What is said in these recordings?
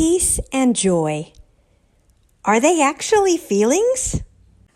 peace and joy. Are they actually feelings?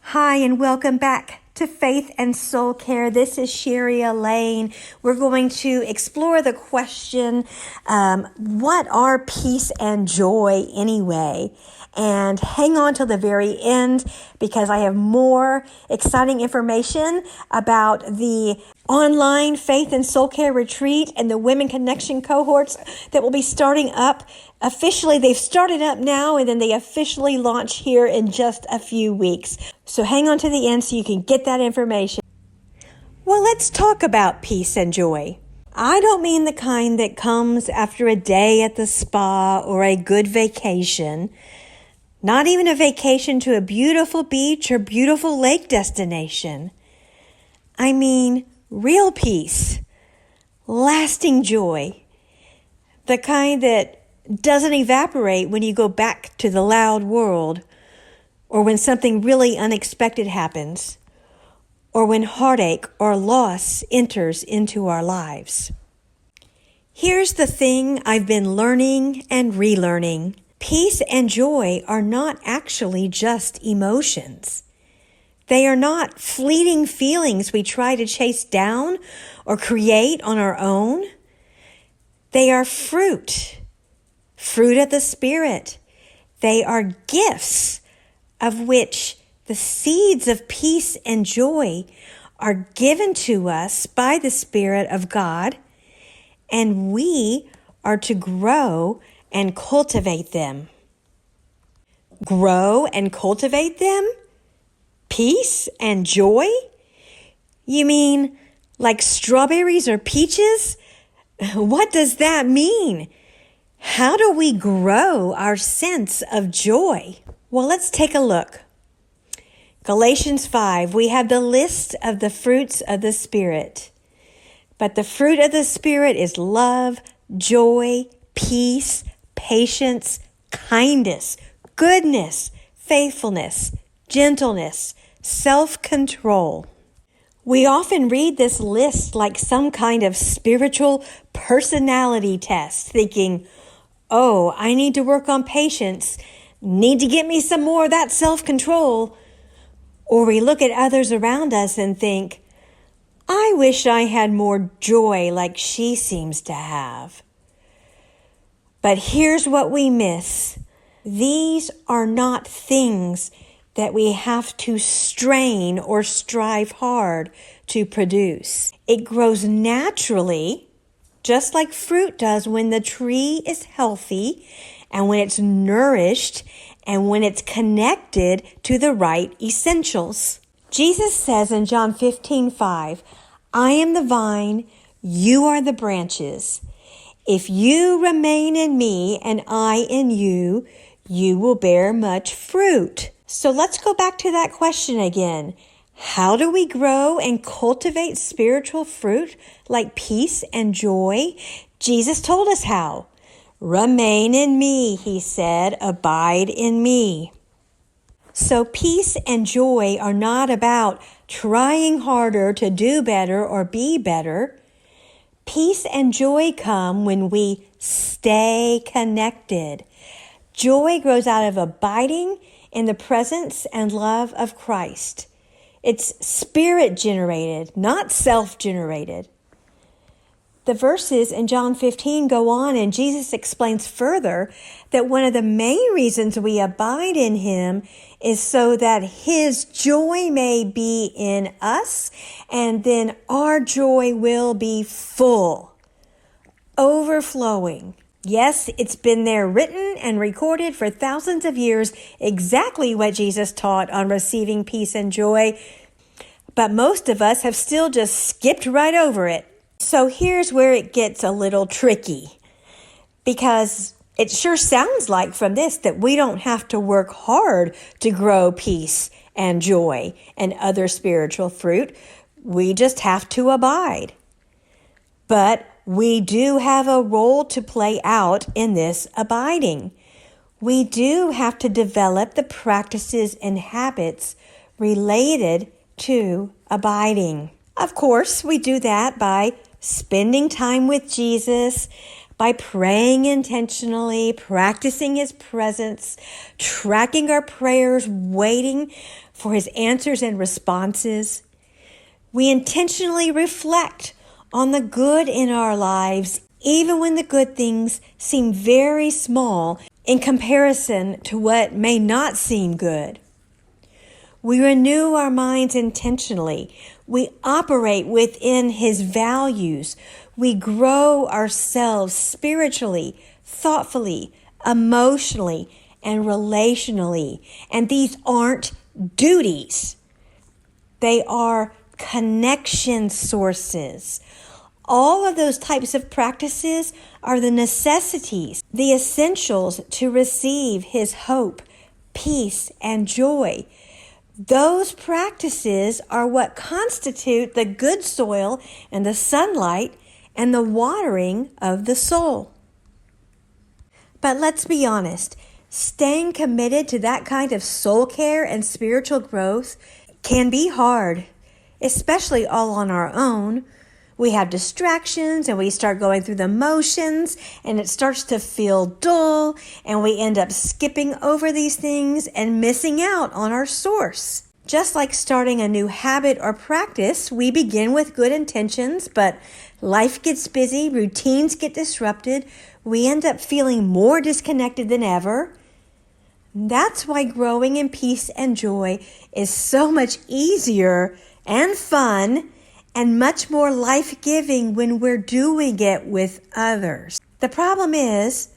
Hi, and welcome back to Faith and Soul Care. This is Elaine. We're going to explore the question, what are peace and joy anyway? And hang on till the very end because I have more exciting information about the online Faith and Soul Care Retreat and the Women Connection cohorts that will be starting up. Officially, they've started up now, and then they officially launch here in just a few weeks. So hang on to the end so you can get that information. Well, let's talk about peace and joy. I don't mean the kind that comes after a day at the spa or a good vacation. Not even a vacation to a beautiful beach or beautiful lake destination. I mean real peace, lasting joy, the kind that doesn't evaporate when you go back to the loud world, or when something really unexpected happens, or when heartache or loss enters into our lives. Here's the thing I've been learning and relearning. Peace and joy are not actually just emotions. They are not fleeting feelings we try to chase down or create on our own. They are fruit of the Spirit. They are gifts of which the seeds of peace and joy are given to us by the Spirit of God, and we are to grow and cultivate them. Grow and cultivate them? Peace and joy? You mean like strawberries or peaches? What does that mean? How do we grow our sense of joy? Well, let's take a look. Galatians 5, we have the list of the fruits of the Spirit. But the fruit of the Spirit is love, joy, peace, patience, kindness, goodness, faithfulness, gentleness, self-control. We often read this list like some kind of spiritual personality test, thinking, oh, I need to work on patience, need to get me some more of that self-control. Or we look at others around us and think, I wish I had more joy like she seems to have. But here's what we miss. These are not things that we have to strain or strive hard to produce. It grows naturally, just like fruit does when the tree is healthy and when it's nourished and when it's connected to the right essentials. Jesus says in John 15:5, I am the vine, you are the branches. If you remain in me and I in you, you will bear much fruit. So let's go back to that question again. How do we grow and cultivate spiritual fruit like peace and joy? Jesus told us how. Remain in me, he said, abide in me. So peace and joy are not about trying harder to do better or be better. Peace and joy come when we stay connected. Joy grows out of abiding in the presence and love of Christ. It's spirit-generated, not self-generated. The verses in John 15 go on, and Jesus explains further that one of the main reasons we abide in him is so that his joy may be in us, and then our joy will be full, overflowing. Yes, it's been there written and recorded for thousands of years, exactly what Jesus taught on receiving peace and joy, but most of us have still just skipped right over it. So here's where it gets a little tricky, because it sure sounds like from this that we don't have to work hard to grow peace and joy and other spiritual fruit. We just have to abide. But we do have a role to play out in this abiding. We do have to develop the practices and habits related to abiding. Of course, we do that by spending time with Jesus, by praying intentionally, practicing His presence, tracking our prayers, waiting for His answers and responses. We intentionally reflect on the good in our lives, even when the good things seem very small in comparison to what may not seem good. We renew our minds intentionally. We operate within His values. We grow ourselves spiritually, thoughtfully, emotionally, and relationally. And these aren't duties. They are connection sources. All of those types of practices are the necessities, the essentials to receive His hope, peace, and joy. Those practices are what constitute the good soil and the sunlight and the watering of the soul. But let's be honest, staying committed to that kind of soul care and spiritual growth can be hard, especially all on our own. We have distractions and we start going through the motions and it starts to feel dull and we end up skipping over these things and missing out on our source. Just like starting a new habit or practice, we begin with good intentions, but life gets busy, routines get disrupted, we end up feeling more disconnected than ever. That's why growing in peace and joy is so much easier and fun and much more life-giving when we're doing it with others. The problem is,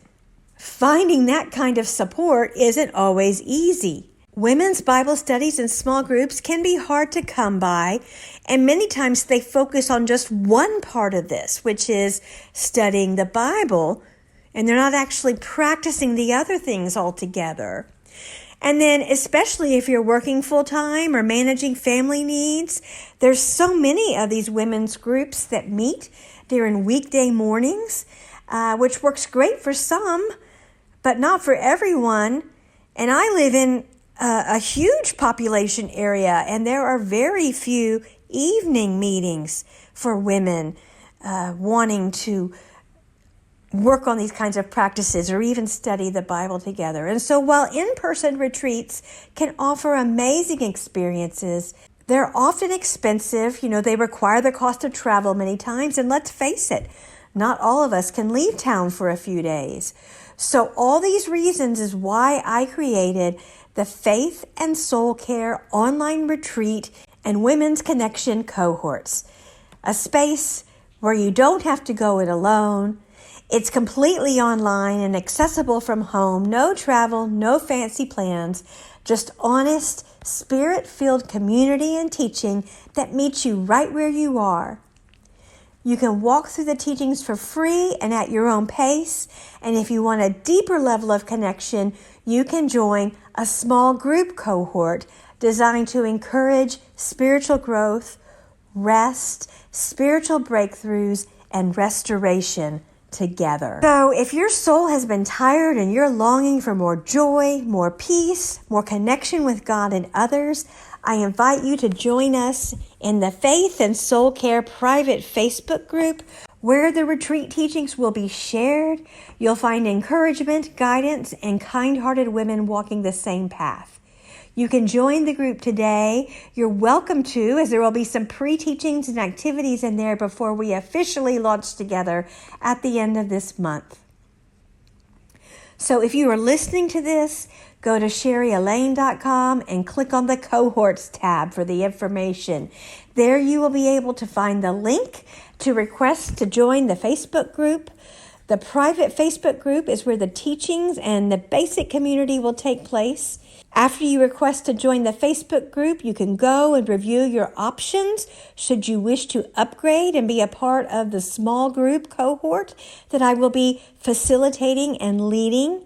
finding that kind of support isn't always easy. Women's Bible studies and small groups can be hard to come by, and many times they focus on just one part of this, which is studying the Bible, and they're not actually practicing the other things altogether. And then, especially if you're working full-time or managing family needs, there's so many of these women's groups that meet during weekday mornings, which works great for some, but not for everyone. And I live in a huge population area, and there are very few evening meetings for women wanting to work on these kinds of practices or even study the Bible together. And so while in-person retreats can offer amazing experiences, they're often expensive. They require the cost of travel many times. And let's face it, not all of us can leave town for a few days. So all these reasons is why I created the Faith and Soul Care online retreat and Women's Connection cohorts, a space where you don't have to go it alone. It's completely online and accessible from home. No travel, no fancy plans, just honest, spirit-filled community and teaching that meets you right where you are. You can walk through the teachings for free and at your own pace. And if you want a deeper level of connection, you can join a small group cohort designed to encourage spiritual growth, rest, spiritual breakthroughs, and restoration together. So if your soul has been tired and you're longing for more joy, more peace, more connection with God and others, I invite you to join us in the Faith and Soul Care private Facebook group where the retreat teachings will be shared. You'll find encouragement, guidance, and kind-hearted women walking the same path. You can join the group today. You're welcome to, as there will be some pre-teachings and activities in there before we officially launch together at the end of this month. So if you are listening to this, go to SherryElaine.com and click on the Cohorts tab for the information. There you will be able to find the link to request to join the Facebook group. The private Facebook group is where the teachings and the basic community will take place. After you request to join the Facebook group, you can go and review your options should you wish to upgrade and be a part of the small group cohort that I will be facilitating and leading.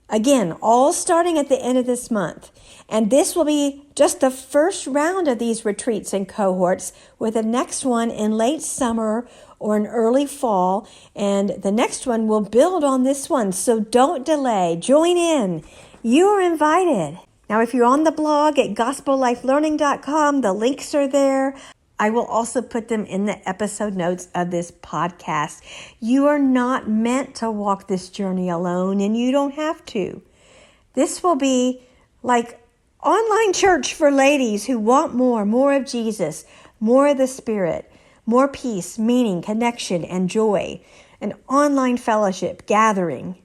Again, all starting at the end of this month. And this will be just the first round of these retreats and cohorts, with the next one in late summer or in early fall. And the next one will build on this one. So don't delay. Join in. You are invited. Now, if you're on the blog at gospellifelearning.com, the links are there. I will also put them in the episode notes of this podcast. You are not meant to walk this journey alone, and you don't have to. This will be like online church for ladies who want more of Jesus, more of the Spirit, more peace, meaning, connection, and joy. An online fellowship gathering.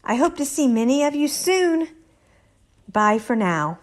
I hope to see many of you soon. Bye for now.